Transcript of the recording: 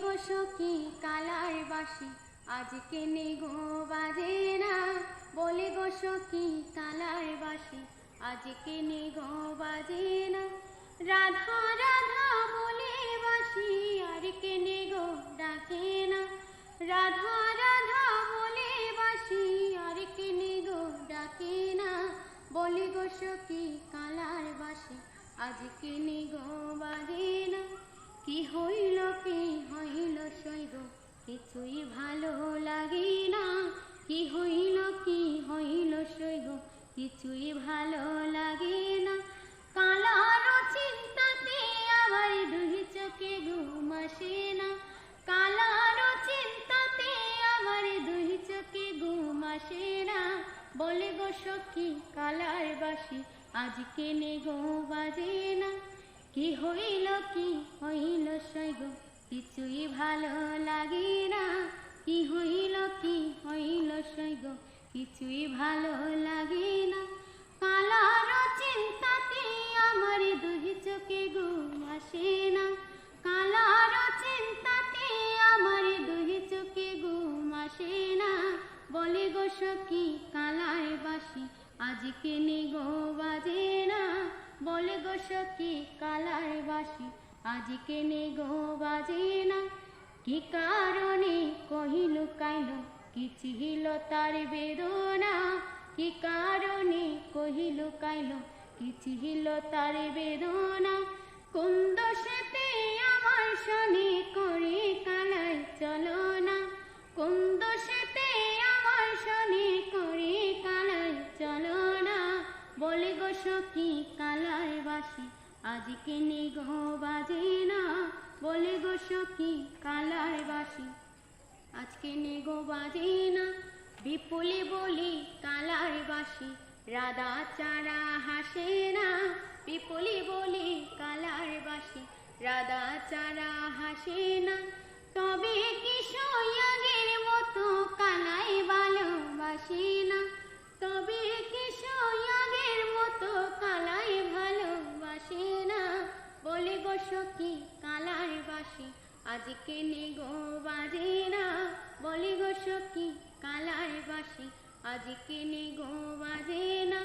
গো সখী কালার বাসি আজকে নে গো বাজে না। বলে গো সখী কালার বাসি আজকে নে গো বাজে না। রাধা রাধা বলে বাসি আর কে নে গো ডাকে না। রাধা রাধা বলে বাসি আর কে নে গো ডাকে না। বলে গো সখী কালার বাসি আজকে নে গো বাজে না। কি হইল সইগ কিছুই ভালো লাগে না। কি হইল সইগ কিছুই ভালো লাগে না। কালার চিন্তাতে আমার দুই চোখে ঘুম আসে না। কালার চিন্তাতে আমার দুই চোখে ঘুম আসে না। বলে গো সখী কালার বাসি আজকে নে গো বাজে না। কি হইল সইগ কিছুই ভালো লাগে না। কি হইল সইগ কিছুই ভালো লাগে না। কালার চিন্তাতে আমার দুই চোখে ঘুম আসে না। কালার চিন্তাতে আমার দুই চোখে ঘুম আসে না। বলে গো সখী কালার বাসি আজকে নে গো বাজে না। বলে গো সখী কালার বাসি আজকে নে গো বাজে না। কি কারণে কহিল কাইল কি ছিল তার বেদনা। কি কারণে কহিল কাইল কি ছিল তার বেদনা। কোন দোষেতে আমার শনি করে কালাই চলো না। কোন দোষেতে আমার শনি করে কালাই চলো না। বলে গো সখী কালার বাসি আজকে নে গো বাজে না। বলে গো সখী কালার বাসি আজকে নে গো বাজে না। বিপুলে বলি কালার বাসি রাধা চারা হাসে না। বিপুলে বলি কালার বাসি রাধা চারা হাসে না। তবে কি সয়াগের মতো কালাই ভালোবাসে না। তবে কি সয়াগের মতো কালাই ভালোবাসে না। বলে গো সখী কালার বাসি আজকে নে গো বাজে না। বলে গো সখী কালার বাসি আজকে নে গো বাজে না।